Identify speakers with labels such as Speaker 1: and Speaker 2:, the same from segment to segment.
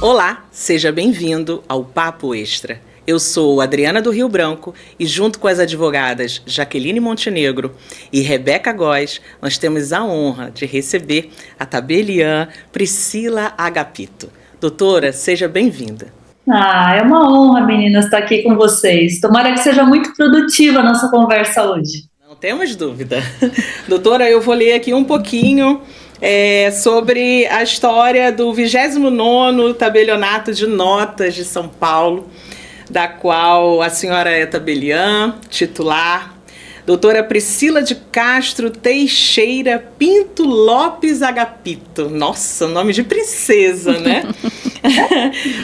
Speaker 1: Olá, seja bem-vindo ao Papo Extra. Eu sou Adriana do Rio Branco e junto com as advogadas Jaqueline Montenegro e Rebeca Góes, nós temos a honra de receber a tabeliã Priscila Agapito. Doutora, seja bem-vinda.
Speaker 2: É uma honra, meninas, estar aqui com vocês. Tomara que seja muito produtiva a nossa conversa hoje.
Speaker 1: Não temos dúvida. Doutora, eu vou ler aqui um pouquinho sobre a história do 29º Tabelionato de Notas de São Paulo, da qual a senhora é tabeliã, titular. Doutora Priscila de Castro Teixeira Pinto Lopes Agapito. Nossa, nome de princesa, né?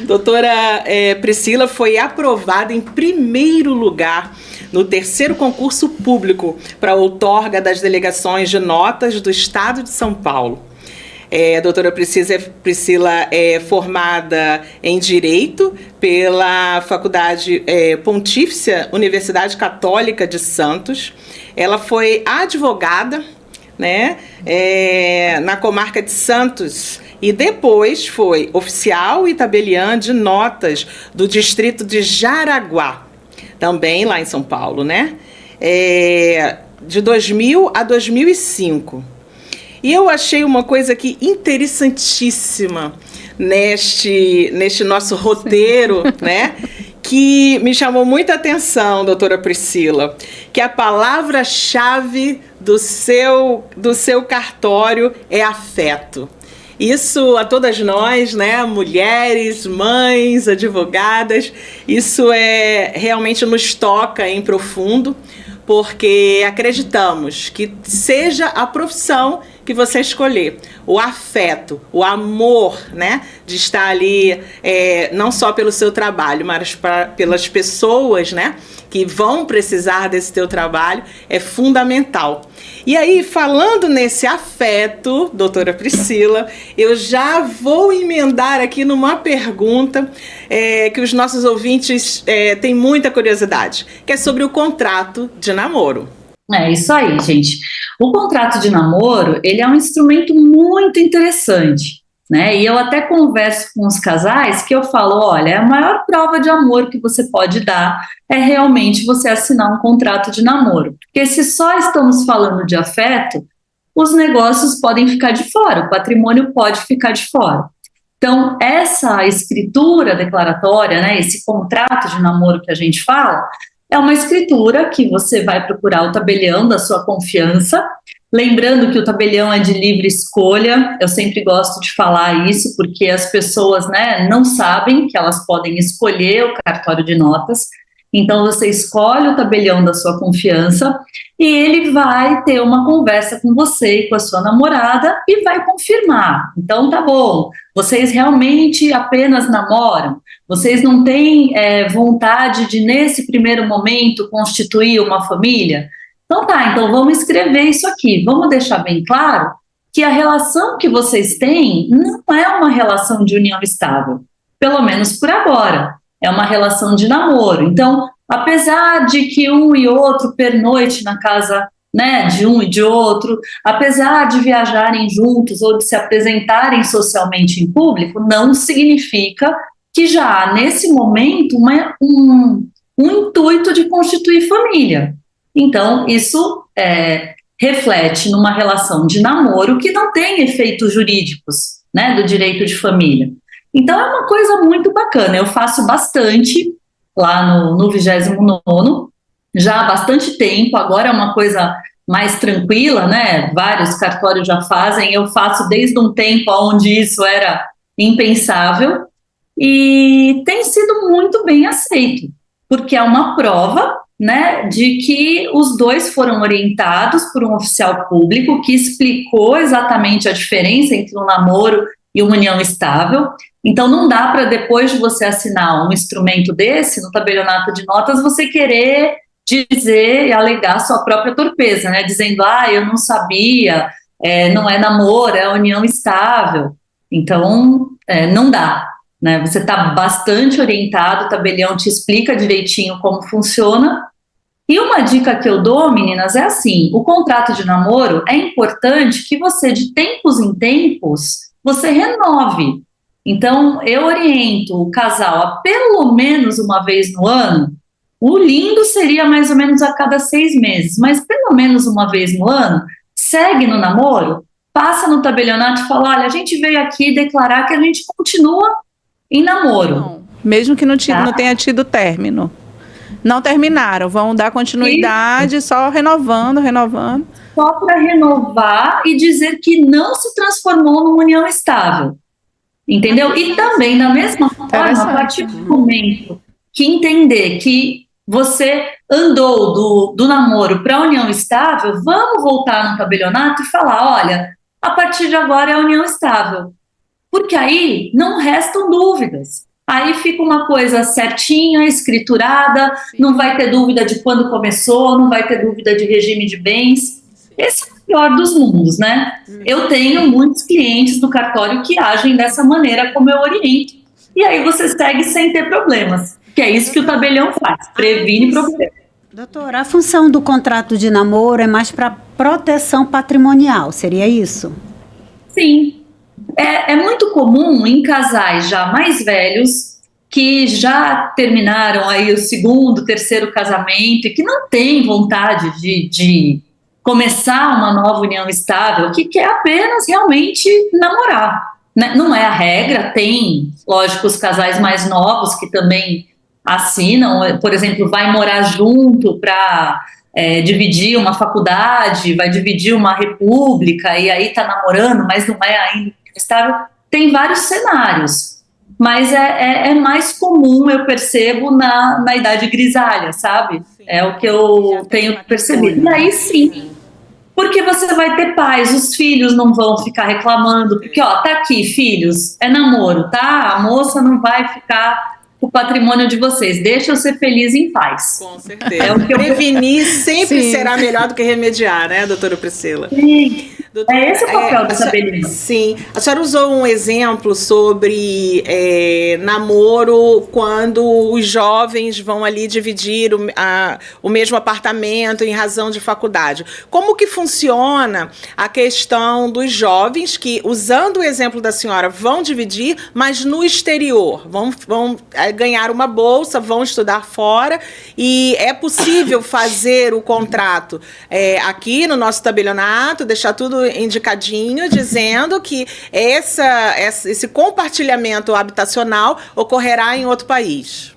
Speaker 1: Doutora Priscila foi aprovada em primeiro lugar no 3º concurso público para outorga das delegações de notas do Estado de São Paulo. A doutora Priscila é formada em Direito pela Faculdade Pontifícia Universidade Católica de Santos. Ela foi advogada, né, na comarca de Santos e depois foi oficial e tabeliã de notas do distrito de Jaraguá, também lá em São Paulo, né? De 2000 a 2005. E eu achei uma coisa aqui interessantíssima neste nosso roteiro, né? Que me chamou muita atenção, doutora Priscila, que a palavra-chave do seu cartório é afeto. Isso a todas nós, né, mulheres, mães, advogadas, isso realmente nos toca em profundo, porque acreditamos que seja a profissão que você escolher, o afeto, o amor, né, de estar ali, não só pelo seu trabalho, mas pelas pessoas, né, que vão precisar desse teu trabalho, é fundamental. E aí, falando nesse afeto, doutora Priscila, eu já vou emendar aqui numa pergunta que os nossos ouvintes têm muita curiosidade, que é sobre o contrato de namoro.
Speaker 2: É isso aí, gente. O contrato de namoro, ele é um instrumento muito interessante, né? E eu até converso com os casais que eu falo, olha, a maior prova de amor que você pode dar é realmente você assinar um contrato de namoro. Porque se só estamos falando de afeto, os negócios podem ficar de fora, o patrimônio pode ficar de fora. Então, essa escritura declaratória, né, esse contrato de namoro que a gente fala, é uma escritura que você vai procurar o tabelião da sua confiança. Lembrando que o tabelião é de livre escolha, eu sempre gosto de falar isso, porque as pessoas, né, não sabem que elas podem escolher o cartório de notas. Então, você escolhe o tabelião da sua confiança e ele vai ter uma conversa com você e com a sua namorada e vai confirmar. Então, tá bom, vocês realmente apenas namoram? Vocês não têm vontade de, nesse primeiro momento, constituir uma família? Então tá, então vamos escrever isso aqui. Vamos deixar bem claro que a relação que vocês têm não é uma relação de união estável, pelo menos por agora. É uma relação de namoro. Então, apesar de que um e outro pernoite na casa, né, de um e de outro, apesar de viajarem juntos ou de se apresentarem socialmente em público, não significa que já há, nesse momento, um intuito de constituir família. Então, isso reflete numa relação de namoro que não tem efeitos jurídicos, né, do direito de família. Então, é uma coisa muito bacana. Eu faço bastante lá no 29º, já há bastante tempo. Agora é uma coisa mais tranquila, né? Vários cartórios já fazem. Eu faço desde um tempo onde isso era impensável e tem sido muito bem aceito, porque é uma prova, né, de que os dois foram orientados por um oficial público que explicou exatamente a diferença entre um namoro e uma união estável. Então, não dá para, depois de você assinar um instrumento desse, no tabelionato de notas, você querer dizer e alegar sua própria torpeza, né? Dizendo, eu não sabia, não é namoro, é união estável. Então, não dá, né? Você está bastante orientado, o tabelião te explica direitinho como funciona. E uma dica que eu dou, meninas, é assim, o contrato de namoro é importante que você, de tempos em tempos, você renove. Então, eu oriento o casal a pelo menos uma vez no ano. O lindo seria mais ou menos a cada 6 meses, mas pelo menos uma vez no ano, segue no namoro, passa no tabelionato e fala, olha, a gente veio aqui declarar que a gente continua em namoro.
Speaker 3: Não, mesmo que não tenha tido término. Não terminaram, vão dar continuidade, só renovando.
Speaker 2: Só para renovar e dizer que não se transformou numa união estável. Entendeu? E também, da mesma forma, a partir do momento que entender que você andou do namoro para a união estável, vamos voltar no tabelionato e falar, olha, a partir de agora é a união estável. Porque aí não restam dúvidas. Aí fica uma coisa certinha, escriturada, não vai ter dúvida de quando começou, não vai ter dúvida de regime de bens. Esse é o pior dos mundos, né? Eu tenho muitos clientes do cartório que agem dessa maneira como eu oriento. E aí você segue sem ter problemas, que é isso que o tabelião faz, previne problemas.
Speaker 4: Doutora, a função do contrato de namoro é mais para proteção patrimonial, seria isso?
Speaker 2: Sim. É muito comum em casais já mais velhos, que já terminaram aí o segundo, terceiro casamento e que não têm vontade de começar uma nova união estável, que quer apenas realmente namorar. Né? Não é a regra, tem, lógico, os casais mais novos que também assinam, por exemplo, vai morar junto para dividir uma faculdade, vai dividir uma república e aí está namorando, mas não é ainda estável. Tem vários cenários, mas é mais comum, eu percebo, na idade grisalha, sabe? Sim. É o que eu tenho percebido. E aí sim, porque você vai ter paz, os filhos não vão ficar reclamando, porque ó, tá aqui, filhos, é namoro, tá? A moça não vai ficar o patrimônio de vocês, deixa eu ser feliz em paz.
Speaker 1: Com certeza. Prevenir sempre será melhor do que remediar, né, doutora Priscila?
Speaker 2: Sim. Doutora, esse é o papel da tabelina.
Speaker 1: Sim. A senhora usou um exemplo sobre namoro quando os jovens vão ali dividir o mesmo apartamento em razão de faculdade. Como que funciona a questão dos jovens que, usando o exemplo da senhora, vão dividir, mas no exterior, vão ganhar uma bolsa, vão estudar fora, e é possível fazer o contrato aqui no nosso tabelionato, deixar tudo indicadinho, dizendo que esse compartilhamento habitacional ocorrerá em outro país.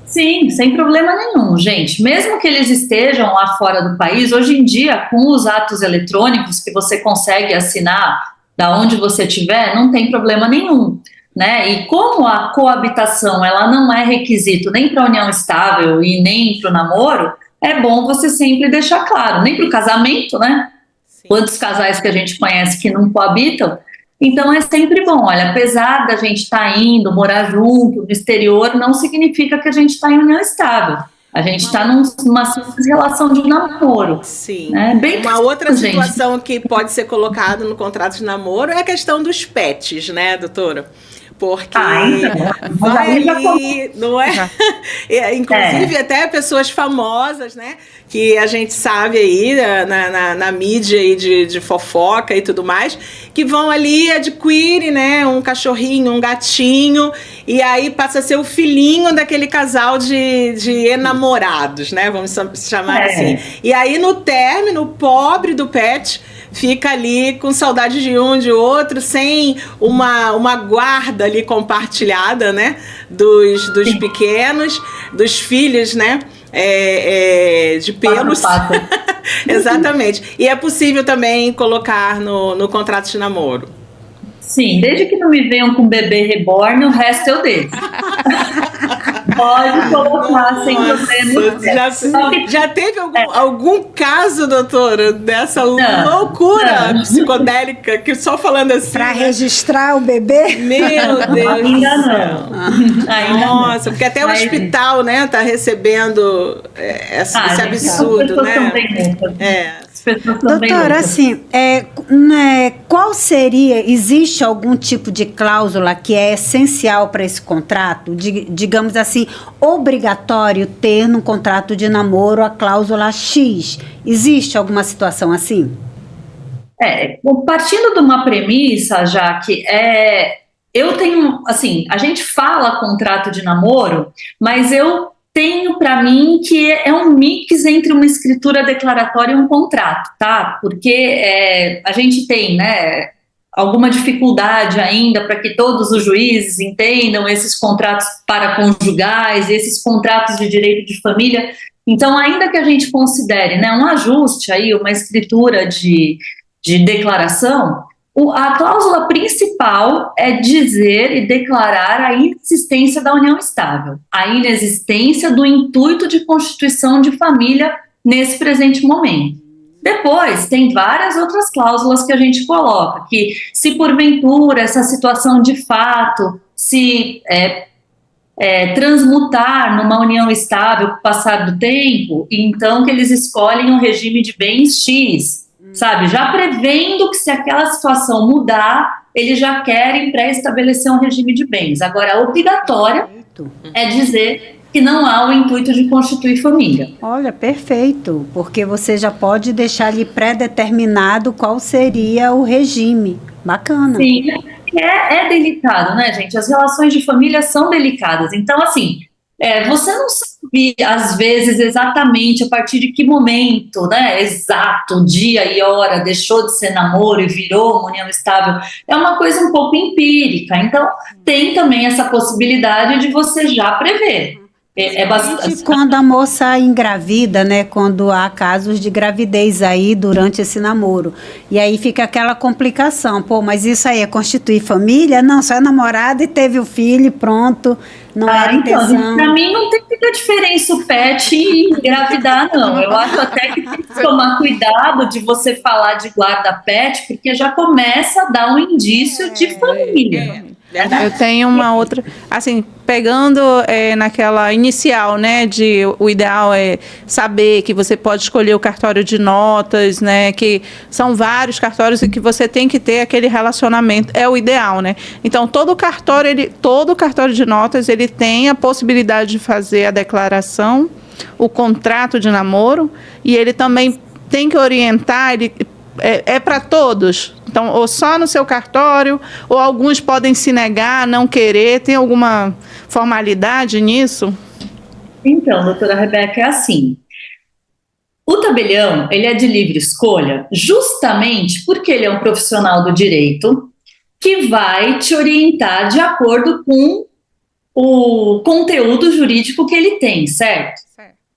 Speaker 2: Sim, sem problema nenhum, gente. Mesmo que eles estejam lá fora do país, hoje em dia, com os atos eletrônicos que você consegue assinar da onde você estiver, não tem problema nenhum. Né? E como a coabitação ela não é requisito nem para a união estável e nem para o namoro, é bom você sempre deixar claro, nem para o casamento, né? Sim. Quantos casais que a gente conhece que não coabitam? Então é sempre bom, olha, apesar da gente estar indo morar junto no exterior, não significa que a gente está em união estável. A gente está numa simples relação de namoro.
Speaker 1: Sim.
Speaker 2: Né? Bem
Speaker 1: uma outra situação que pode ser colocada no contrato de namoro é a questão dos pets, né, doutora? Porque vai ali, não é? Inclusive até pessoas famosas, né? Que a gente sabe aí na mídia aí de fofoca e tudo mais, que vão ali, adquirem, né, um cachorrinho, um gatinho, e aí passa a ser o filhinho daquele casal de enamorados, né? Vamos chamar assim. E aí no término, o pobre do pet fica ali com saudade de um, de outro, sem uma guarda ali compartilhada, né, dos pequenos, dos filhos, né, de pelos. Exatamente. E é possível também colocar no contrato de namoro.
Speaker 2: Sim, desde que não me venham com bebê reborn, o resto eu deixo. Pode colocar sem problema.
Speaker 1: Já teve algum caso, doutora, dessa loucura psicodélica, que só falando assim...
Speaker 4: Para registrar o bebê?
Speaker 1: Meu Deus.
Speaker 2: Ainda não.
Speaker 1: Nossa, porque até o hospital, né, tá recebendo esse absurdo, né?
Speaker 4: Doutora, assim, qual existe algum tipo de cláusula que é essencial para esse contrato? Digamos assim, obrigatório ter no contrato de namoro a cláusula X. Existe alguma situação assim?
Speaker 2: Partindo de uma premissa, já que eu tenho, assim, a gente fala contrato de namoro, mas eu tenho para mim que é um mix entre uma escritura declaratória e um contrato, tá? Porque a gente tem, né, alguma dificuldade ainda para que todos os juízes entendam esses contratos paraconjugais, esses contratos de direito de família. Então, ainda que a gente considere, né, um ajuste aí, uma escritura de declaração, a cláusula principal é dizer e declarar a inexistência da união estável, a inexistência do intuito de constituição de família nesse presente momento. Depois, tem várias outras cláusulas que a gente coloca, que se porventura essa situação de fato se transmutar numa união estável com o passar do tempo, então que eles escolhem um regime de bens X, sabe? Já prevendo que se aquela situação mudar, eles já querem pré-estabelecer um regime de bens. Agora, a obrigatória é dizer que não há o intuito de constituir família.
Speaker 4: Olha, perfeito, porque você já pode deixar ali pré-determinado qual seria o regime. Bacana.
Speaker 2: Sim, é delicado, né, gente? As relações de família são delicadas. Então, assim, você não sabe, às vezes, exatamente a partir de que momento, né, exato, dia e hora, deixou de ser namoro e virou uma união estável. É uma coisa um pouco empírica. Então, tem também essa possibilidade de você já prever.
Speaker 4: Bastante quando a moça engravida, né? Quando há casos de gravidez aí durante esse namoro. E aí fica aquela complicação. Pô, mas isso aí é constituir família? Não, só é namorada e teve o filho, pronto. Não era intenção.
Speaker 2: Pra mim não tem muita diferença o pet e engravidar, não. Eu acho até que tem que tomar cuidado de você falar de guarda pet, porque já começa a dar um indício de família.
Speaker 3: Eu tenho uma outra, assim, pegando naquela inicial, né, de o ideal é saber que você pode escolher o cartório de notas, né, que são vários cartórios e que você tem que ter aquele relacionamento, é o ideal, né. Então, todo cartório de notas, ele tem a possibilidade de fazer a declaração, o contrato de namoro, e ele também tem que orientar, ele para todos. Então, ou só no seu cartório, ou alguns podem se negar, não querer. Tem alguma formalidade nisso?
Speaker 2: Então, doutora Rebeca, é assim. O tabelião, ele é de livre escolha justamente porque ele é um profissional do direito que vai te orientar de acordo com o conteúdo jurídico que ele tem, certo?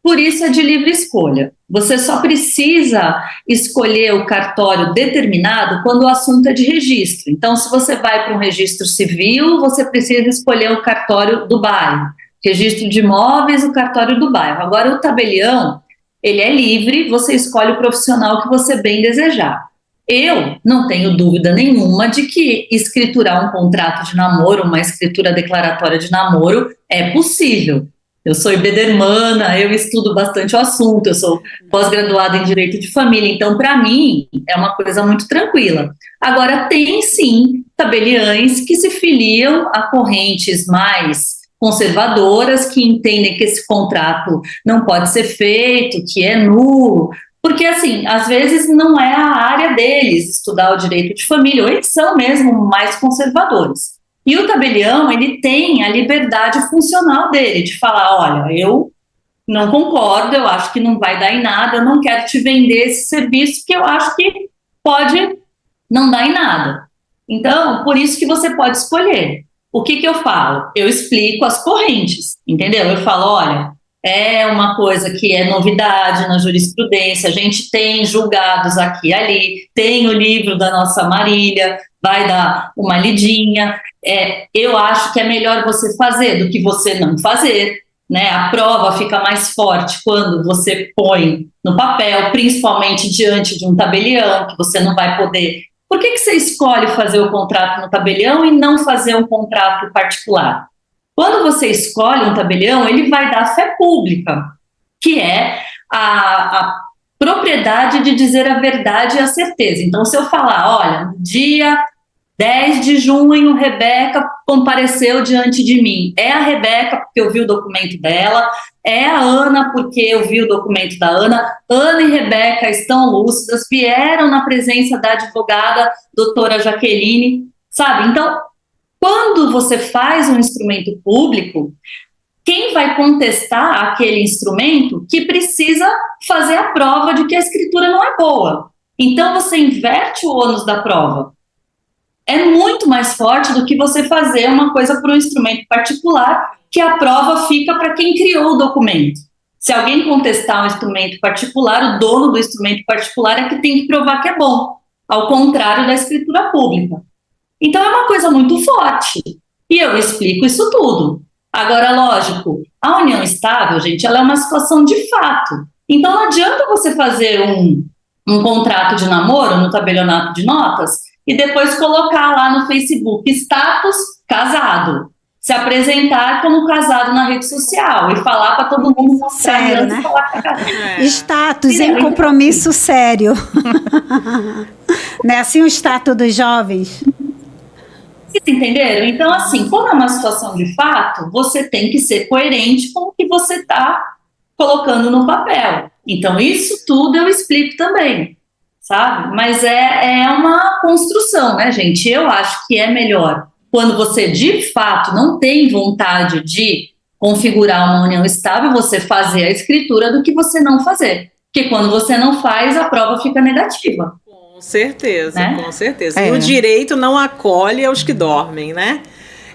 Speaker 2: Por isso é de livre escolha. Você só precisa escolher o cartório determinado quando o assunto é de registro. Então, se você vai para um registro civil, você precisa escolher o cartório do bairro. Registro de imóveis, o cartório do bairro. Agora, o tabelião, ele é livre, você escolhe o profissional que você bem desejar. Eu não tenho dúvida nenhuma de que escriturar um contrato de namoro, uma escritura declaratória de namoro, é possível. Eu sou ibedermana, eu estudo bastante o assunto, eu sou pós-graduada em Direito de Família, então, para mim, é uma coisa muito tranquila. Agora, tem, sim, tabeliães que se filiam a correntes mais conservadoras, que entendem que esse contrato não pode ser feito, que é nulo, porque, assim, às vezes não é a área deles estudar o direito de família, ou eles são mesmo mais conservadores. E o tabelião, ele tem a liberdade funcional dele, de falar, olha, eu não concordo, eu acho que não vai dar em nada, eu não quero te vender esse serviço, que eu acho que pode não dar em nada. Então, por isso que você pode escolher. O que eu falo? Eu explico as correntes, entendeu? Eu falo, olha, é uma coisa que é novidade na jurisprudência, a gente tem julgados aqui e ali, tem o livro da nossa Marília, vai dar uma lidinha. Eu acho que é melhor você fazer do que você não fazer, né? A prova fica mais forte quando você põe no papel, principalmente diante de um tabelião, que você não vai poder. Por que você escolhe fazer o contrato no tabelião e não fazer um contrato particular? Quando você escolhe um tabelião, ele vai dar fé pública, que é a propriedade de dizer a verdade e a certeza. Então, se eu falar, olha, no dia 10 de junho, Rebeca compareceu diante de mim. É a Rebeca porque eu vi o documento dela, é a Ana porque eu vi o documento da Ana. Ana e Rebeca estão lúcidas, vieram na presença da advogada doutora Jaqueline, sabe? Então, Quando você faz um instrumento público, quem vai contestar aquele instrumento que precisa fazer a prova de que a escritura não é boa? Então, você inverte o ônus da prova. É muito mais forte do que você fazer uma coisa para um instrumento particular, que a prova fica para quem criou o documento. Se alguém contestar um instrumento particular, o dono do instrumento particular é que tem que provar que é bom, ao contrário da escritura pública. Então, é uma coisa muito forte. E eu explico isso tudo. Agora, lógico, a união estável, gente, ela é uma situação de fato. Então, não adianta você fazer um contrato de namoro no tabelionato de notas e depois colocar lá no Facebook status casado, se apresentar como casado na rede social e falar para todo mundo mostrar
Speaker 4: sério, né?
Speaker 2: Falar que é casado.
Speaker 4: Status em compromisso sério. Não é assim o status dos jovens?
Speaker 2: Vocês entenderam? Então, assim, quando é uma situação de fato, você tem que ser coerente com o que você está colocando no papel. Então, isso tudo eu explico também, sabe? Mas é uma construção, né, gente? Eu acho que é melhor quando você, de fato, não tem vontade de configurar uma união estável, você fazer a escritura do que você não fazer. Porque quando você não faz, a prova fica negativa.
Speaker 1: Com certeza,
Speaker 2: né?
Speaker 1: Com certeza. E o direito não acolhe aos que dormem, né?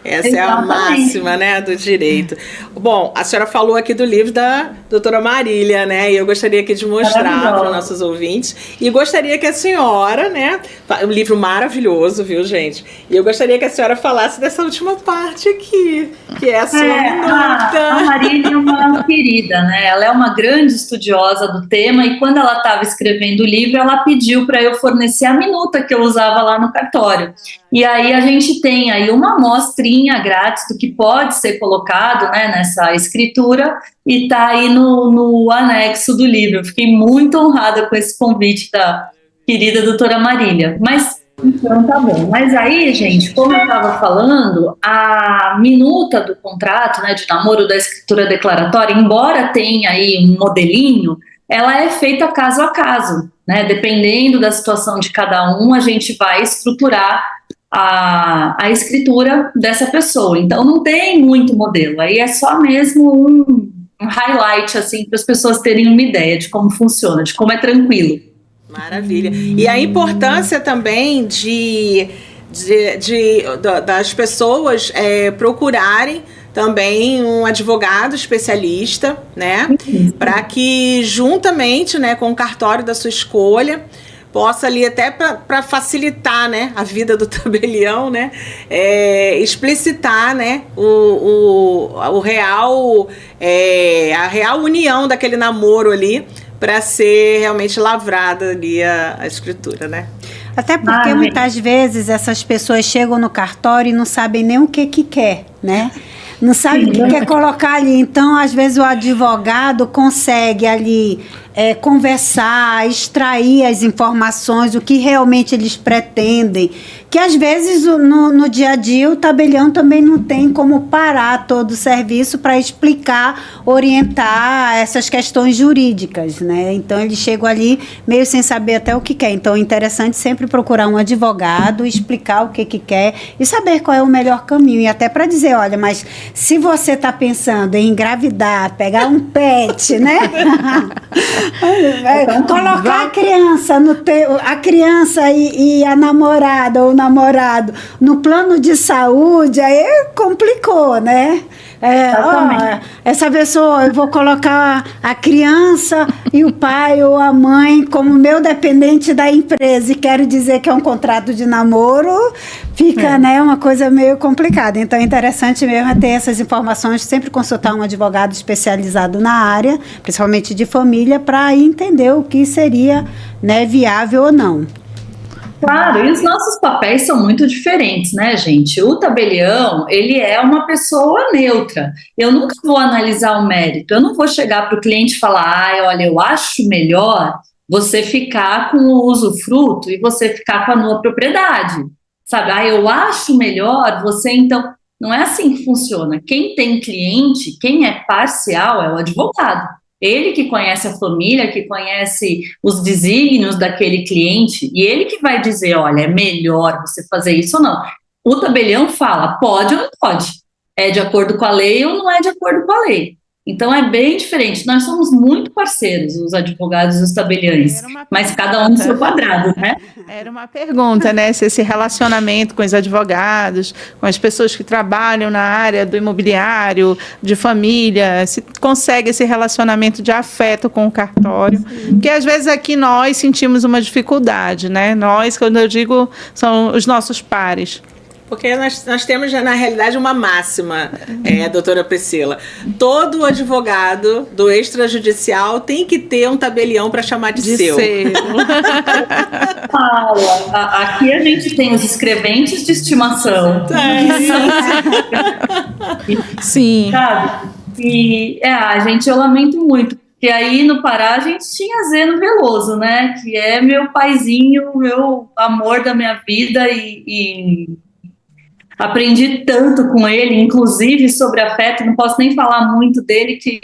Speaker 1: Essa é a máxima, né, do direito. Bom, a senhora falou aqui do livro da doutora Marília, né, e eu gostaria aqui de mostrar para os nossos ouvintes, e gostaria que a senhora, né, um livro maravilhoso, viu, gente? E eu gostaria que a senhora falasse dessa última parte aqui, que é a sua minuta.
Speaker 2: A Marília é uma querida, né, ela é uma grande estudiosa do tema, e quando ela estava escrevendo o livro, ela pediu para eu fornecer a minuta que eu usava lá no cartório. E aí a gente tem aí uma amostrinha grátis do que pode ser colocado, né, nessa escritura, e está aí no anexo do livro. Eu fiquei muito honrada com esse convite da querida doutora Marília. Mas, então tá bom. Mas aí, gente, como eu estava falando, a minuta do contrato, né, de namoro da escritura declaratória, embora tenha aí um modelinho, ela é feita caso a caso, né? Dependendo da situação de cada um, a gente vai estruturar a escritura dessa pessoa. Então não tem muito modelo, aí é só mesmo um highlight assim para as pessoas terem uma ideia de como funciona, de como é tranquilo.
Speaker 1: Maravilha. E a importância também das pessoas procurarem também um advogado especialista, né, para que juntamente, né, com o cartório da sua escolha possa ali até para facilitar, né, a vida do tabelião, né, explicitar, né, o real, a real união daquele namoro ali para ser realmente lavrada ali a escritura, né?
Speaker 4: Até porque muitas vezes essas pessoas chegam no cartório e não sabem nem o que quer, né? Não sabe o que quer colocar ali. Então, às vezes, o advogado consegue ali conversar, extrair as informações, o que realmente eles pretendem. Que, às vezes, no dia a dia, o tabelião também não tem como parar todo o serviço para explicar, orientar essas questões jurídicas, né? Então, eles chegam ali meio sem saber até o que quer. Então, é interessante sempre procurar um advogado, explicar o que quer e saber qual é o melhor caminho. E até para dizer, olha, mas se você está pensando em engravidar, pegar um pet, né? Colocar a criança, a criança e a namorada ou o namorado no plano de saúde, aí complicou, né? Essa pessoa, eu vou colocar a criança e o pai ou a mãe como meu dependente da empresa e quero dizer que é um contrato de namoro, fica, né, uma coisa meio complicada. Então é interessante mesmo ter essas informações, sempre consultar um advogado especializado na área, principalmente de família, para entender o que seria, né, viável ou não.
Speaker 2: Claro, e os nossos papéis são muito diferentes, né, gente? O tabelião, ele é uma pessoa neutra. Eu nunca vou analisar o mérito. Eu não vou chegar para o cliente e falar, olha, eu acho melhor você ficar com o usufruto e você ficar com a nua propriedade. Sabe? Eu acho melhor você, então... Não é assim que funciona. Quem tem cliente, quem é parcial é o advogado. Ele que conhece a família, que conhece os desígnios daquele cliente, e ele que vai dizer, olha, é melhor você fazer isso ou não. O tabelião fala, pode ou não pode, é de acordo com a lei ou não é de acordo com a lei. Então é bem diferente. Nós somos muito parceiros, os advogados e os tabeliães, mas cada um no seu quadrado, né?
Speaker 3: Era uma pergunta, né? Se esse relacionamento com os advogados, com as pessoas que trabalham na área do imobiliário, de família, se consegue esse relacionamento de afeto com o cartório. Porque às vezes aqui nós sentimos uma dificuldade, né? Nós, quando eu digo, são os nossos pares.
Speaker 1: Porque nós temos, na realidade, uma máxima, doutora Priscila. Todo advogado do extrajudicial tem que ter um tabelião para chamar de seu.
Speaker 2: Aqui a gente tem os escreventes de estimação.
Speaker 3: Sim.
Speaker 2: Sabe? E, gente, eu lamento muito. Porque aí no Pará a gente tinha Zeno Veloso, né? Que é meu paizinho, meu amor da minha vida e aprendi tanto com ele, inclusive sobre afeto, não posso nem falar muito dele, que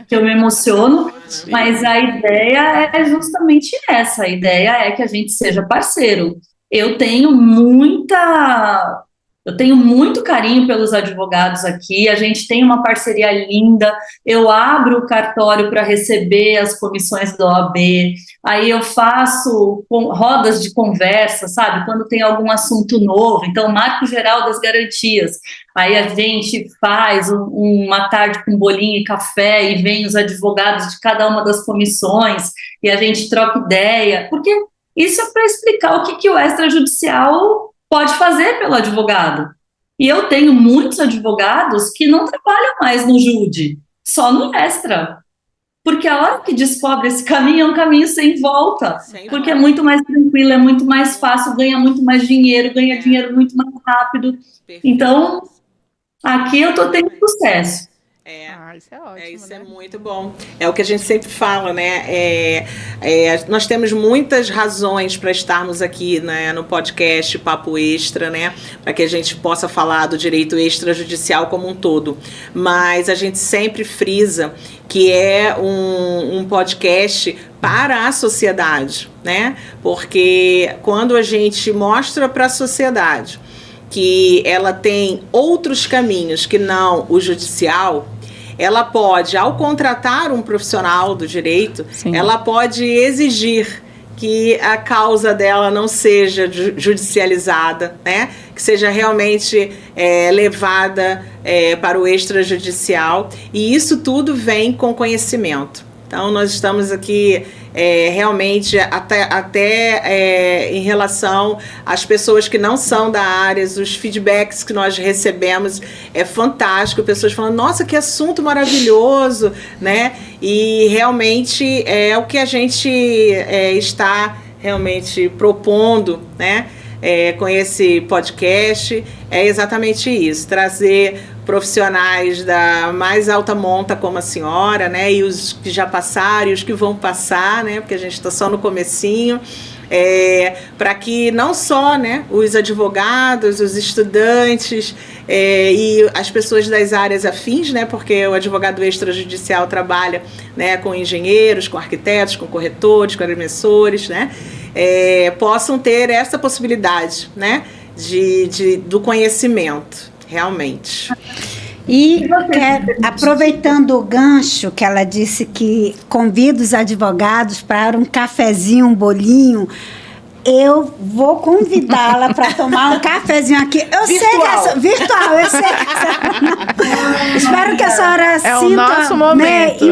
Speaker 2: eu me emociono, mas a ideia é justamente essa, a ideia é que a gente seja parceiro. Eu tenho muito carinho pelos advogados aqui, a gente tem uma parceria linda, eu abro o cartório para receber as comissões da OAB, aí eu faço rodas de conversa, sabe, quando tem algum assunto novo, então marco geral das garantias, aí a gente faz uma tarde com bolinho e café e vem os advogados de cada uma das comissões e a gente troca ideia, porque isso é para explicar o que o extrajudicial pode fazer pelo advogado. E eu tenho muitos advogados que não trabalham mais no júri, só no extra. Porque a hora que descobre esse caminho, é um caminho sem volta. Porque é muito mais tranquilo, é muito mais fácil, ganha muito mais dinheiro, ganha dinheiro muito mais rápido. Então, aqui eu estou tendo sucesso.
Speaker 3: Isso é ótimo,
Speaker 1: isso,
Speaker 3: né?
Speaker 1: é muito bom. É o que a gente sempre fala, né? Nós temos muitas razões para estarmos aqui, né, no podcast Papo Extra, né? Para que a gente possa falar do direito extrajudicial como um todo. Mas a gente sempre frisa que é um podcast para a sociedade, né? Porque quando a gente mostra para a sociedade que ela tem outros caminhos que não o judicial, ela pode, ao contratar um profissional do direito, sim, ela pode exigir que a causa dela não seja judicializada, né? Que seja realmente levada para o extrajudicial, e isso tudo vem com conhecimento. Então, nós estamos aqui realmente até em relação às pessoas que não são da área, os feedbacks que nós recebemos é fantástico, pessoas falando, nossa, que assunto maravilhoso, né? E realmente é o que a gente está realmente propondo, né? Com esse podcast, é exatamente isso, trazer profissionais da mais alta monta como a senhora, né, e os que já passaram e os que vão passar, né, porque a gente está só no comecinho, para que não só, né, os advogados, os estudantes e as pessoas das áreas afins, né, porque o advogado extrajudicial trabalha, né, com engenheiros, com arquitetos, com corretores, com agrimensores, né, possam ter essa possibilidade, né, do conhecimento, realmente.
Speaker 4: E aproveitando o gancho que ela disse que convida os advogados para um cafezinho, um bolinho, eu vou convidá-la para tomar um cafezinho aqui. Eu sei que virtual, eu sei que espero que a senhora sinta.
Speaker 3: O nosso momento.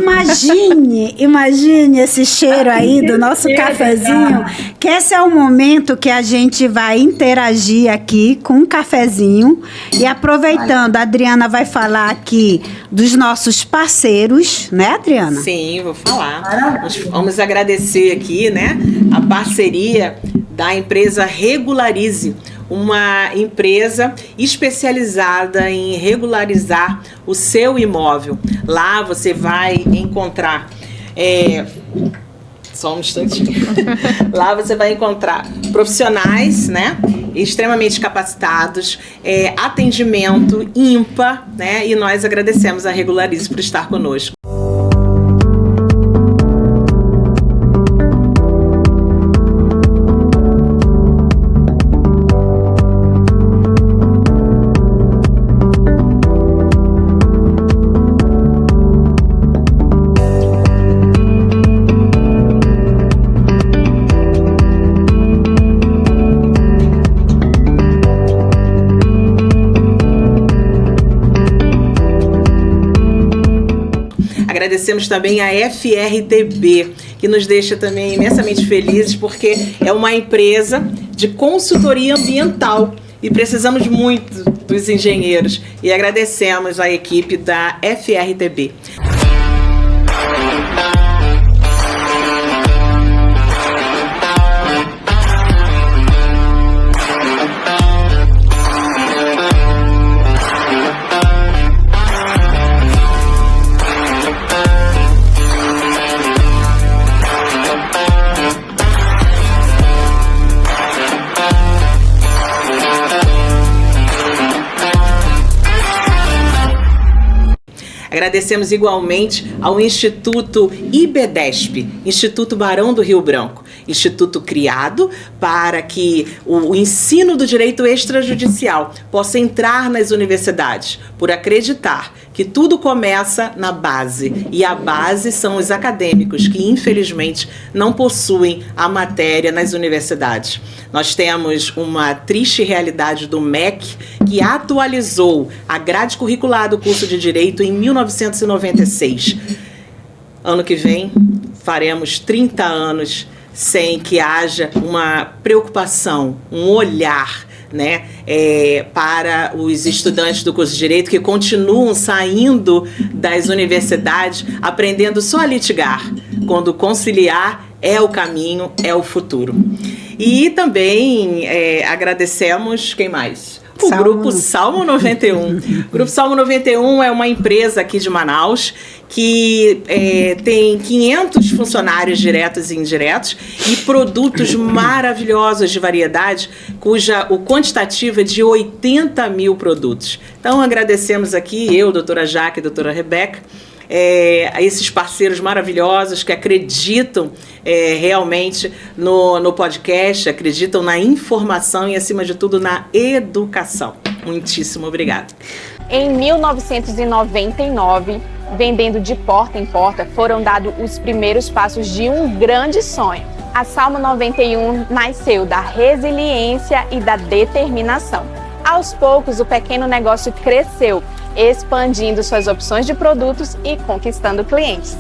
Speaker 4: Imagine esse cheiro aí do nosso cafezinho. Que esse é o momento que a gente vai interagir aqui com um cafezinho. E aproveitando, a Adriana vai falar aqui dos nossos parceiros, né, Adriana?
Speaker 1: Sim, vou falar. Nós vamos agradecer aqui, né, a parceria da empresa Regularize, uma empresa especializada em regularizar o seu imóvel. Lá você vai encontrar... Só um instantinho. Lá você vai encontrar profissionais, né, extremamente capacitados, atendimento ímpar, né, e nós agradecemos a Regularize por estar conosco. Agradecemos também a FRTB, que nos deixa também imensamente felizes, porque é uma empresa de consultoria ambiental e precisamos muito dos engenheiros. E agradecemos a equipe da FRTB. Agradecemos igualmente ao Instituto IBDESP, Instituto Barão do Rio Branco, instituto criado para que o ensino do direito extrajudicial possa entrar nas universidades, por acreditar que tudo começa na base, e a base são os acadêmicos, que infelizmente não possuem a matéria nas universidades. Nós temos uma triste realidade do MEC, que atualizou a grade curricular do curso de Direito em 1996. Ano que vem, faremos 30 anos sem que haja uma preocupação, um olhar, né, para os estudantes do curso de Direito que continuam saindo das universidades aprendendo só a litigar, quando conciliar é o caminho, é o futuro. E também agradecemos, quem mais? O Grupo Salmo 91. O Grupo Salmo 91 é uma empresa aqui de Manaus que tem 500 funcionários diretos e indiretos e produtos maravilhosos de variedade, o quantitativo é de 80 mil produtos. Então, agradecemos aqui, eu, doutora Jaque e doutora Rebeca, a esses parceiros maravilhosos que acreditam realmente no podcast, acreditam na informação e, acima de tudo, na educação. Muitíssimo obrigada.
Speaker 5: Em 1999, vendendo de porta em porta, foram dados os primeiros passos de um grande sonho. A Salmo 91 nasceu da resiliência e da determinação. Aos poucos, o pequeno negócio cresceu, expandindo suas opções de produtos e conquistando clientes.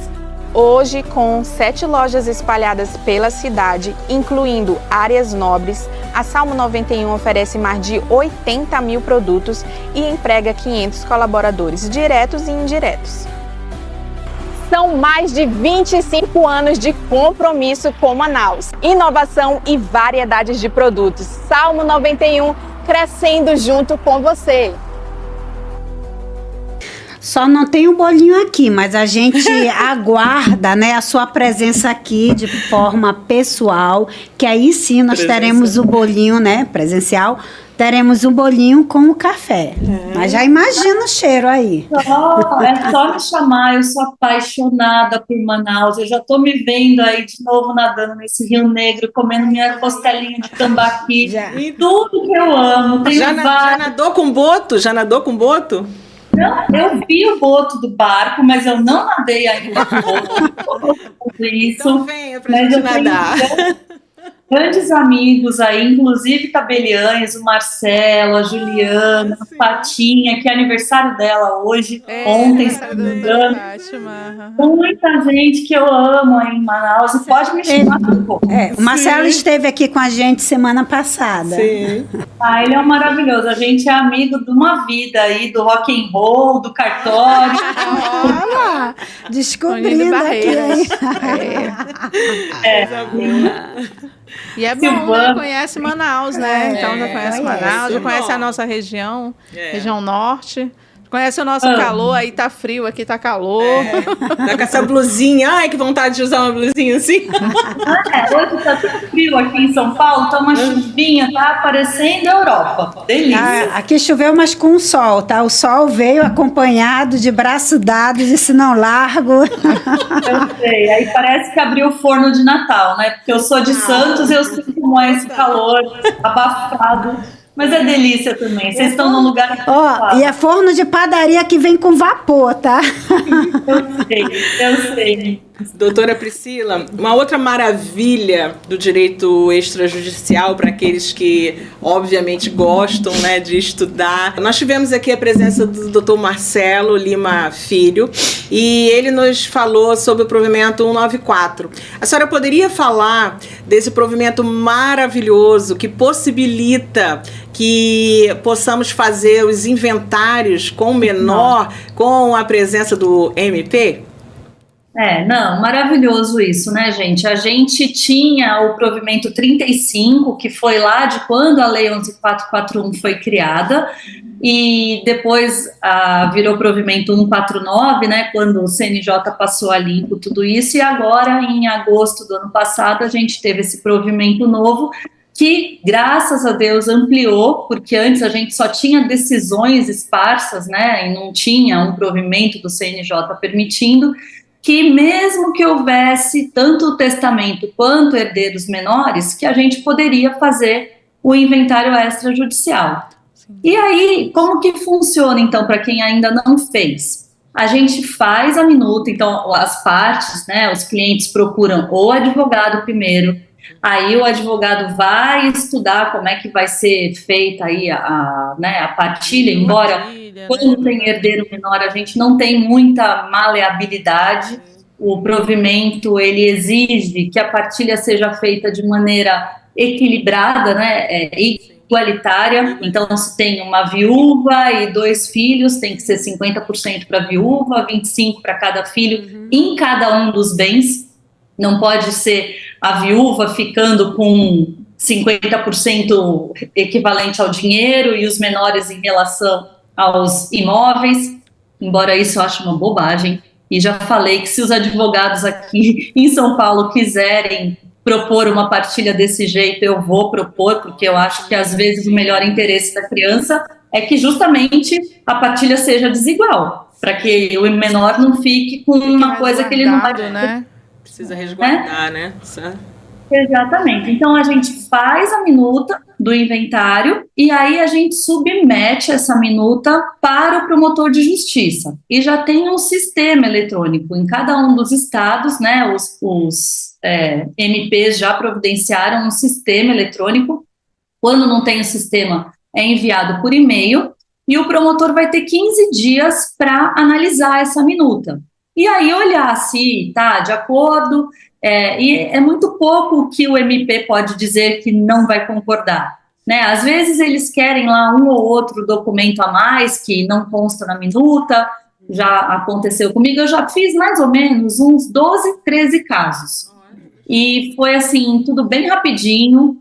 Speaker 5: Hoje, com 7 lojas espalhadas pela cidade, incluindo áreas nobres, a Salmo 91 oferece mais de 80 mil produtos e emprega 500 colaboradores diretos e indiretos. São mais de 25 anos de compromisso com Manaus, inovação e variedades de produtos. Salmo 91, crescendo junto com você.
Speaker 4: Só não tem o bolinho aqui, mas a gente aguarda, né, a sua presença aqui de forma pessoal, que aí sim nós teremos o bolinho, né, presencial, teremos um bolinho com o café. Mas já imagina o cheiro aí.
Speaker 2: É só me chamar, eu sou apaixonada por Manaus, eu já estou me vendo aí de novo nadando nesse Rio Negro, comendo minha costelinha de tambaqui, e tudo que eu amo.
Speaker 1: Já nadou com boto? Já nadou com boto?
Speaker 2: Não, eu vi o boto do barco, mas eu não nadei ainda com o boto. Isso.
Speaker 1: Então venha pra gente nadar.
Speaker 2: Grandes amigos aí, inclusive tabeliães, o Marcelo, a Juliana, a Patinha, que é aniversário dela hoje, ontem, se não me engano. Muita gente que eu amo aí em Manaus, e pode me chamar um pouco.
Speaker 4: O Marcelo esteve aqui com a gente semana passada.
Speaker 1: Sim.
Speaker 2: Ele é um maravilhoso, a gente é amigo de uma vida aí, do rock and roll, do cartório.
Speaker 4: Olha, descobrindo aqui.
Speaker 3: E é bom, né? Conhece Manaus, né? Então já conhece Manaus, já conhece a nossa região, região norte. Conhece o nosso calor, aí tá frio, aqui tá calor.
Speaker 1: Tá com essa blusinha. Ai, que vontade de usar uma blusinha assim.
Speaker 2: Hoje tá tudo frio aqui em São Paulo, tá uma chuvinha, tá parecendo Europa. Delícia.
Speaker 4: Aqui choveu, mas com sol, tá? O sol veio acompanhado de braço dado, disse não largo.
Speaker 2: Eu sei, aí parece que abriu o forno de Natal, né? Porque eu sou de Santos, eu sei como é esse calor abafado. Mas é delícia também. Vocês estão num lugar...
Speaker 4: E é forno de padaria que vem com vapor, tá?
Speaker 2: Eu sei.
Speaker 1: Doutora Priscila, uma outra maravilha do direito extrajudicial para aqueles que, obviamente, gostam, né, de estudar. Nós tivemos aqui a presença do Dr. Marcelo Lima Filho e ele nos falou sobre o provimento 194. A senhora poderia falar desse provimento maravilhoso que possibilita que possamos fazer os inventários com o menor, com a presença do MP?
Speaker 2: Não, maravilhoso isso, né, gente? A gente tinha o provimento 35, que foi lá de quando a Lei 11.441 foi criada, e depois virou provimento 149, né, quando o CNJ passou a limpo tudo isso, e agora, em agosto do ano passado, a gente teve esse provimento novo, que, graças a Deus, ampliou, porque antes a gente só tinha decisões esparsas, né, e não tinha um provimento do CNJ permitindo, que mesmo que houvesse tanto o testamento quanto herdeiros menores, que a gente poderia fazer o inventário extrajudicial. Sim. E aí, como que funciona, então, para quem ainda não fez? A gente faz a minuta, então, as partes, né, os clientes procuram o advogado primeiro, aí o advogado vai estudar como é que vai ser feita aí a partilha, embora quando tem herdeiro menor a gente não tem muita maleabilidade, o provimento ele exige que a partilha seja feita de maneira equilibrada, né, igualitária, então se tem uma viúva e 2 filhos, tem que ser 50% para a viúva, 25% para cada filho, em cada um dos bens. Não pode ser a viúva ficando com 50% equivalente ao dinheiro e os menores em relação aos imóveis, embora isso eu ache uma bobagem. E já falei que se os advogados aqui em São Paulo quiserem propor uma partilha desse jeito, eu vou propor, porque eu acho que às vezes o melhor interesse da criança é que justamente a partilha seja desigual, para que o menor não fique com uma coisa que ele não vai...
Speaker 3: né?
Speaker 1: Precisa resguardar, né?
Speaker 2: Exatamente. Então, a gente faz a minuta do inventário e aí a gente submete essa minuta para o promotor de justiça. E já tem um sistema eletrônico em cada um dos estados, né? Os MPs já providenciaram um sistema eletrônico. Quando não tem o sistema, é enviado por e-mail e o promotor vai ter 15 dias para analisar essa minuta. E aí olhar se está de acordo, e é muito pouco que o MP pode dizer que não vai concordar, né? Às vezes eles querem lá um ou outro documento a mais que não consta na minuta, já aconteceu comigo, eu já fiz mais ou menos uns 12, 13 casos. E foi assim, tudo bem rapidinho.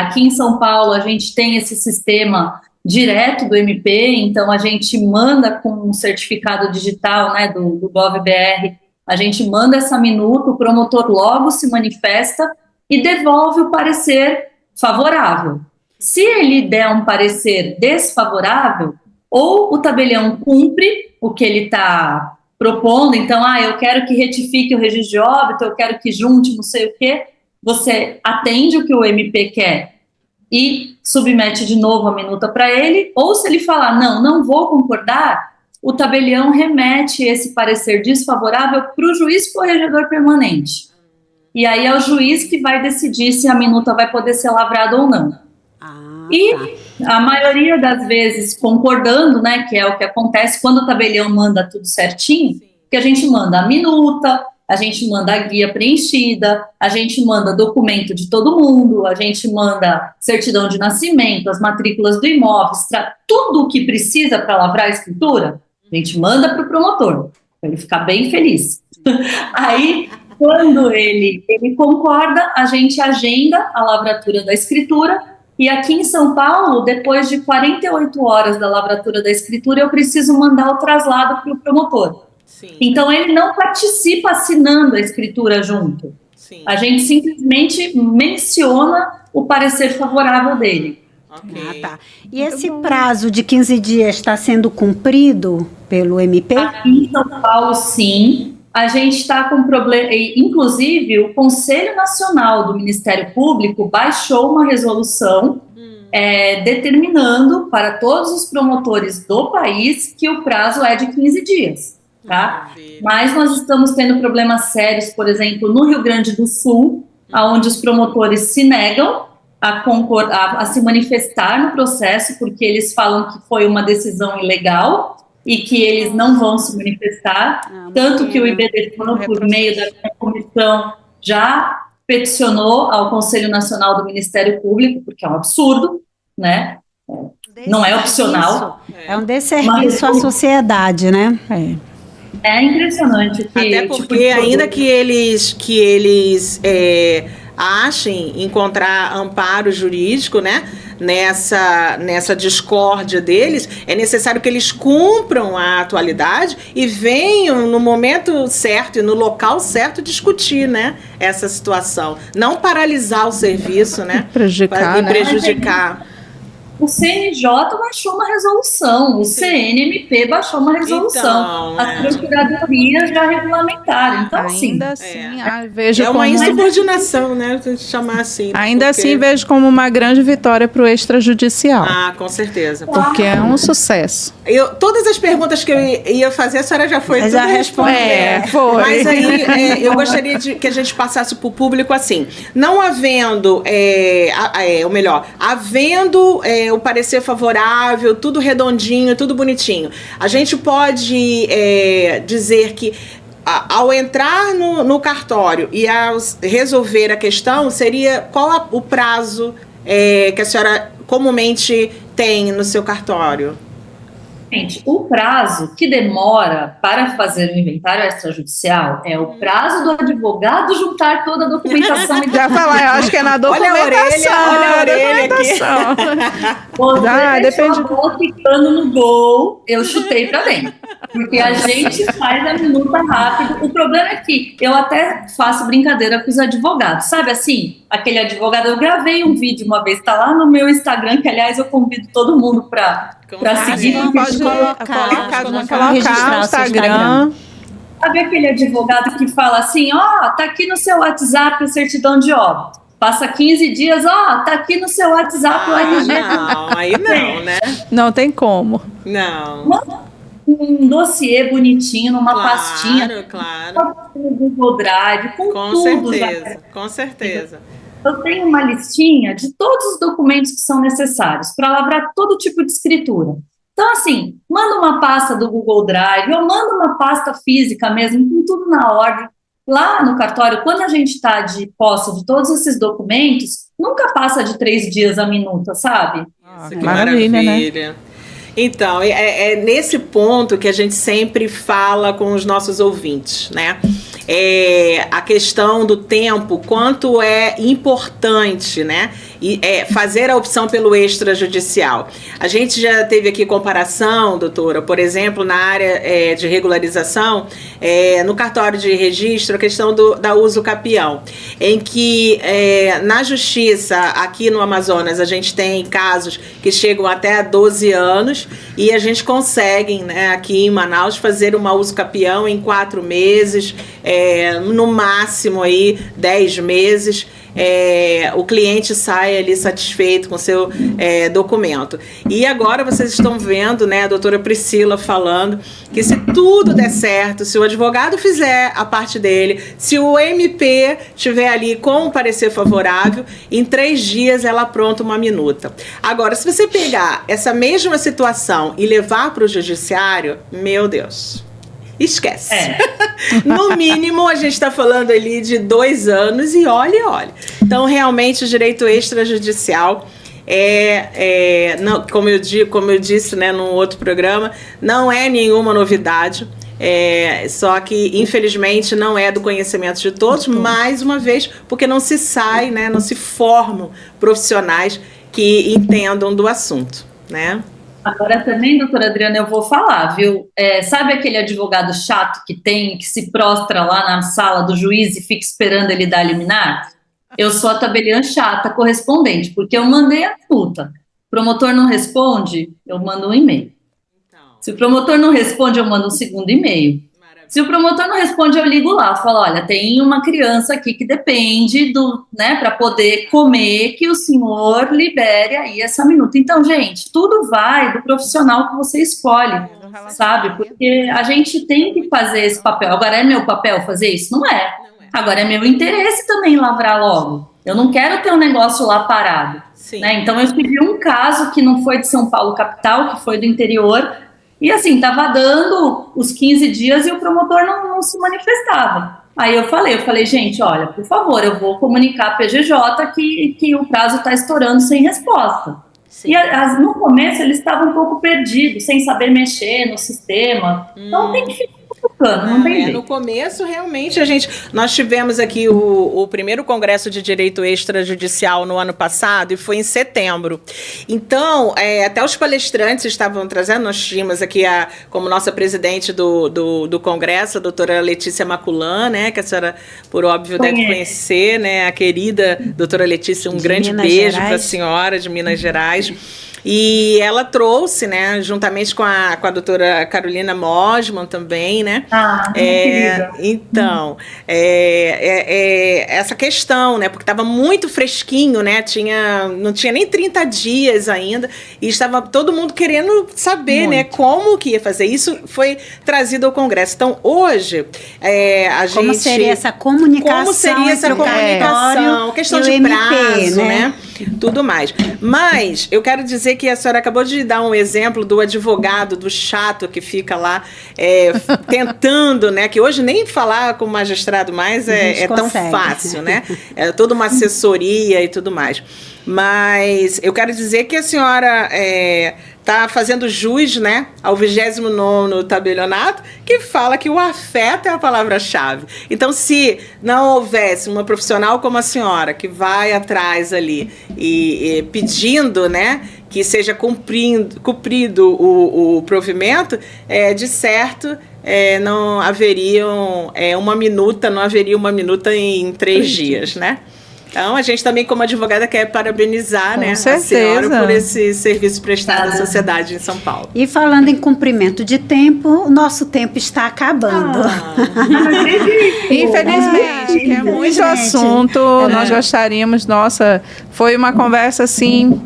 Speaker 2: Aqui em São Paulo a gente tem esse sistema direto do MP, então a gente manda com um certificado digital, né, do GovBR, a gente manda essa minuta, o promotor logo se manifesta e devolve o parecer favorável. Se ele der um parecer desfavorável, ou o tabelião cumpre o que ele está propondo, então, eu quero que retifique o registro de óbito, eu quero que junte não sei o quê, você atende o que o MP quer e submete de novo a minuta para ele, ou se ele falar, não vou concordar, o tabelião remete esse parecer desfavorável para o juiz corregedor permanente. E aí é o juiz que vai decidir se a minuta vai poder ser lavrada ou não. A maioria das vezes concordando, né, que é o que acontece quando o tabelião manda tudo certinho, que a gente manda a minuta, a gente manda a guia preenchida, a gente manda documento de todo mundo, a gente manda certidão de nascimento, as matrículas do imóvel, tudo o que precisa para lavrar a escritura, a gente manda para o promotor, para ele ficar bem feliz. Aí, quando ele concorda, a gente agenda a lavratura da escritura, e aqui em São Paulo, depois de 48 horas da lavratura da escritura, eu preciso mandar o traslado para o promotor. Sim. Então, ele não participa assinando a escritura junto. Sim. A gente simplesmente menciona o parecer favorável dele.
Speaker 4: Okay. Tá. E esse prazo de 15 dias está sendo cumprido pelo MP?
Speaker 2: Aqui em São Paulo, sim. A gente está com problema. Inclusive, o Conselho Nacional do Ministério Público baixou uma resolução determinando para todos os promotores do país que o prazo é de 15 dias. tá?
Speaker 1: Maravilha.
Speaker 2: Mas nós estamos tendo problemas sérios, por exemplo, no Rio Grande do Sul, onde os promotores se negam a se manifestar no processo, porque eles falam que foi uma decisão ilegal e que eles não vão se manifestar, tanto que o IBDFAN, por meio da comissão, já peticionou ao Conselho Nacional do Ministério Público, porque é um absurdo, né? Não é opcional.
Speaker 4: É um desserviço à sociedade, né?
Speaker 2: É impressionante.
Speaker 1: Até porque, ainda que eles achem encontrar amparo jurídico, né, nessa discórdia deles, é necessário que eles cumpram a atualidade e venham no momento certo e no local certo discutir, né, essa situação. Não paralisar o serviço, né? Prejudicar.
Speaker 2: O CNJ baixou uma resolução, o CNMP baixou uma resolução, as procuradorias já regulamentaram. Então,
Speaker 3: ainda assim, vejo
Speaker 1: uma insubordinação, né? A gente chamar assim.
Speaker 3: Ainda assim, vejo como uma grande vitória para o extrajudicial.
Speaker 1: Com certeza.
Speaker 3: Porque é um sucesso.
Speaker 1: Todas as perguntas que eu ia fazer, a senhora já foi
Speaker 3: respondendo.
Speaker 1: Foi. Mas aí eu gostaria que a gente passasse para o público assim. Não havendo, ou melhor, havendo o parecer favorável, tudo redondinho, tudo bonitinho. A gente pode dizer que ao entrar no cartório e ao resolver a questão, seria qual o prazo que a senhora comumente tem no seu cartório?
Speaker 2: Gente, o prazo que demora para fazer o inventário extrajudicial é o prazo do advogado juntar toda a documentação.
Speaker 3: Já falar, eu acho que é na documentação.
Speaker 1: Olha a orelha aqui.
Speaker 2: Você deixou ficando no gol, eu chutei para dentro. Porque a gente faz a minuta rápido. O problema é que eu até faço brincadeira com os advogados. Sabe assim, aquele advogado, eu gravei um vídeo uma vez, tá lá no meu Instagram, que aliás eu convido todo mundo para seguir.
Speaker 3: Pode colocar o Instagram.
Speaker 2: Sabe aquele advogado que fala assim, tá aqui no seu WhatsApp a certidão de óbito. Passa 15 dias, tá aqui no seu WhatsApp o RG.
Speaker 1: Não, aí não, né?
Speaker 3: Não tem como.
Speaker 1: Não.
Speaker 2: Um dossiê bonitinho, numa pastinha.
Speaker 1: Claro.
Speaker 2: No Google Drive, com tudo.
Speaker 1: Com certeza.
Speaker 2: Eu tenho uma listinha de todos os documentos que são necessários para lavrar todo tipo de escritura. Então, assim, manda uma pasta do Google Drive ou manda uma pasta física mesmo, com tudo na ordem. Lá no cartório, quando a gente está de posse de todos esses documentos, nunca passa de 3 dias a minuta, sabe?
Speaker 1: Que maravilha, né? Então, é nesse ponto que a gente sempre fala com os nossos ouvintes, né? A questão do tempo, quanto é importante, né? E fazer a opção pelo extrajudicial. A gente já teve aqui comparação, doutora, por exemplo, na área de regularização, no cartório de registro, a questão da uso capião, em que na justiça, aqui no Amazonas, a gente tem casos que chegam até a 12 anos e a gente consegue, né, aqui em Manaus, fazer uma uso capião em 4 meses, no máximo aí 10 meses. O cliente sai ali satisfeito com o seu documento. E agora vocês estão vendo, né, a doutora Priscila falando que se tudo der certo, se o advogado fizer a parte dele, se o MP estiver ali com um parecer favorável, em 3 dias ela apronta uma minuta. Agora, se você pegar essa mesma situação e levar para o judiciário, meu Deus, esquece. No mínimo, a gente está falando ali de 2 anos e olha. Então, realmente, o direito extrajudicial não, como eu disse, né, num outro programa, não é nenhuma novidade. Só que, infelizmente, não é do conhecimento de todos, mais uma vez, porque não se sai, né, não se formam profissionais que entendam do assunto, né?
Speaker 2: Agora também, doutora Adriana, eu vou falar, viu? Sabe aquele advogado chato que se prostra lá na sala do juiz e fica esperando ele dar liminar? Eu sou a tabeliã chata correspondente, porque eu mandei a multa. O promotor não responde, eu mando um e-mail. Se o promotor não responde, eu mando um segundo e-mail. Se o promotor não responde, eu ligo lá, falo, olha, tem uma criança aqui que depende do, né, para poder comer, que o senhor libere aí essa minuta. Então, gente, tudo vai do profissional que você escolhe, sabe? Porque a gente tem que fazer esse papel. Agora, é meu papel fazer isso? Não é. Agora, é meu interesse também lavrar logo. Eu não quero ter um negócio lá parado. Né? Então, eu tive um caso que não foi de São Paulo capital, que foi do interior. E assim, estava dando os 15 dias e o promotor não se manifestava. Aí eu falei, gente, olha, por favor, eu vou comunicar a PGJ que o prazo está estourando sem resposta. Sim. E no começo eles estavam um pouco perdidos, sem saber mexer no sistema. Então tem que ficar tocando, não tem jeito.
Speaker 1: No começo, realmente, nós tivemos aqui o primeiro Congresso de Direito Extrajudicial no ano passado, e foi em setembro. Então, até os palestrantes estavam trazendo, nós tínhamos aqui como nossa presidente do Congresso, a doutora Letícia Maculan, né, que a senhora, por óbvio, deve conhecer, né, a querida doutora Letícia, um grande beijo para a senhora de Minas Gerais. E ela trouxe, né, juntamente com a doutora Carolina Mosman também, né?
Speaker 2: Querida.
Speaker 1: Então, essa questão, né, porque estava muito fresquinho, né, não tinha nem 30 dias ainda, e estava todo mundo querendo saber, né, como que ia fazer. Isso foi trazido ao Congresso. Então, hoje,
Speaker 4: como seria essa comunicação
Speaker 1: questão de
Speaker 4: MP,
Speaker 1: prazo, né? Tudo mais. Mas eu quero dizer que a senhora acabou de dar um exemplo do advogado, do chato que fica lá tentando, né? Que hoje nem falar com o magistrado mais é tão fácil, né? É toda uma assessoria e tudo mais. Mas eu quero dizer que a senhora está fazendo jus, né, ao 29º tabelionato, que fala que o afeto é a palavra-chave. Então, se não houvesse uma profissional como a senhora, que vai atrás ali e pedindo, né, que seja cumprido o provimento, de certo, não haveria uma minuta em 3 dias, né? Então, a gente também, como advogada, quer parabenizar, né, a senhora por esse serviço prestado à sociedade em São Paulo.
Speaker 4: E falando em cumprimento de tempo, o nosso tempo está acabando.
Speaker 3: Infelizmente, que é muito assunto. Nós gostaríamos, foi uma conversa, assim,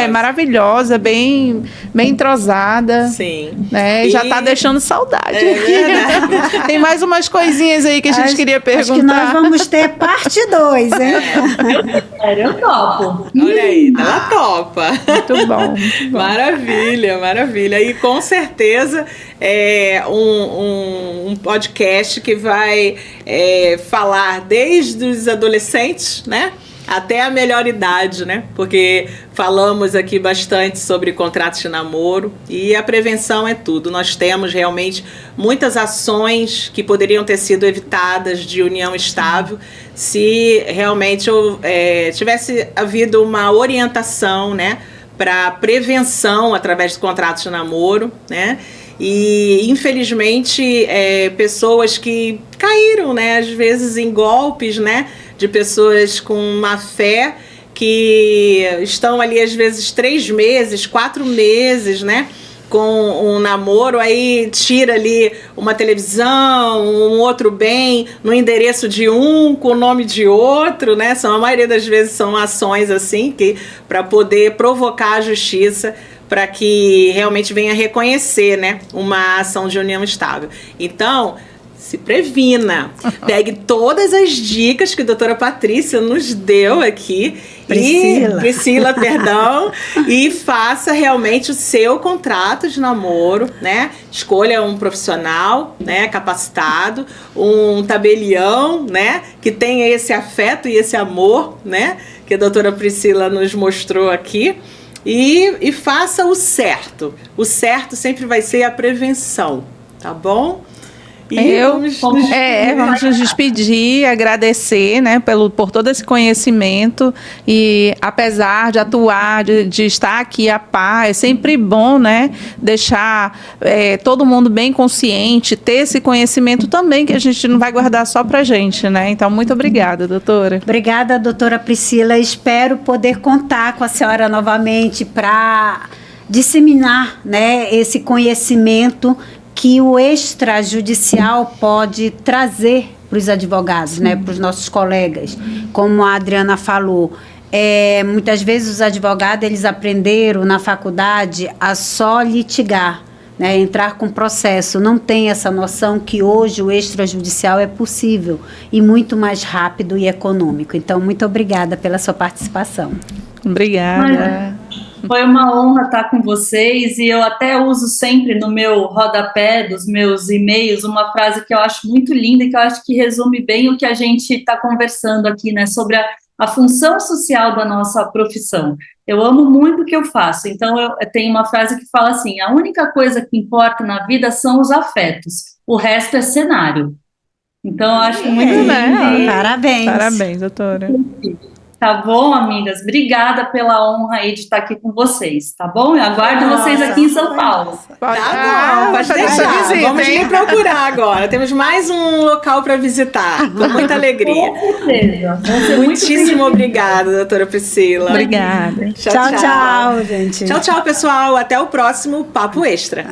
Speaker 3: maravilhosa, bem entrosada.
Speaker 1: Sim.
Speaker 3: Né? Já está deixando saudade aqui. Tem mais umas coisinhas aí que a gente queria perguntar.
Speaker 4: Acho que nós vamos ter parte 2, hein?
Speaker 2: Eu topo.
Speaker 1: Olha aí, ela topa.
Speaker 3: Muito bom.
Speaker 1: Maravilha, maravilha. E com certeza um podcast que vai falar desde os adolescentes, né? Até a melhor idade, né? Porque falamos aqui bastante sobre contratos de namoro e a prevenção é tudo. Nós temos realmente muitas ações que poderiam ter sido evitadas de união estável se realmente tivesse havido uma orientação, né, para prevenção através de contratos de namoro, né? E, infelizmente, pessoas que caíram, né, às vezes em golpes, né, de pessoas com má fé, que estão ali, às vezes, 3 meses, 4 meses, né, com um namoro, aí tira ali uma televisão, um outro bem, no endereço de um, com o nome de outro, né? A maioria das vezes são ações assim, que para poder provocar a justiça, para que realmente venha reconhecer, né, uma ação de união estável. Então, se previna, pegue todas as dicas que a doutora Patrícia nos deu aqui, Priscila, perdão, e faça realmente o seu contrato de namoro, né? Escolha um profissional, né, capacitado, um tabelião, né, que tenha esse afeto e esse amor, né, que a doutora Priscila nos mostrou aqui. E faça o certo. O certo sempre vai ser a prevenção, tá bom? E vamos
Speaker 3: nos despedir, agradecer, né, por todo esse conhecimento, e apesar de atuar, de estar aqui a par, é sempre bom, né, deixar todo mundo bem consciente, ter esse conhecimento também, que a gente não vai guardar só pra gente, né? Então, muito obrigada, doutora.
Speaker 4: Obrigada, doutora Priscila. Espero poder contar com a senhora novamente para disseminar, né, esse conhecimento que o extrajudicial pode trazer para os advogados, né, para os nossos colegas. Como a Adriana falou, muitas vezes os advogados eles aprenderam na faculdade a só litigar, né, entrar com processo, não tem essa noção que hoje o extrajudicial é possível e muito mais rápido e econômico. Então, muito obrigada pela sua participação.
Speaker 3: Obrigada.
Speaker 2: Foi uma honra estar com vocês, e eu até uso sempre no meu rodapé dos meus e-mails uma frase que eu acho muito linda e que eu acho que resume bem o que a gente está conversando aqui, né, sobre a função social da nossa profissão. Eu amo muito o que eu faço, então eu tenho uma frase que fala assim: a única coisa que importa na vida são os afetos, o resto é cenário. Então eu acho muito lindo.
Speaker 4: Parabéns.
Speaker 3: Parabéns, doutora.
Speaker 2: Tá bom, amigas? Obrigada pela honra aí de estar aqui com vocês, tá bom? Eu aguardo vocês aqui em São Paulo.
Speaker 1: Tá bom, pode deixar.
Speaker 3: Visita,
Speaker 1: Vamos
Speaker 3: hein?
Speaker 1: ir procurar agora. Temos mais um local para visitar, com muita alegria.
Speaker 2: Com certeza.
Speaker 1: Muitíssimo obrigada, doutora Priscila.
Speaker 3: Obrigada.
Speaker 4: Tchau, tchau, gente.
Speaker 1: Tchau, tchau, pessoal. Até o próximo Papo Extra.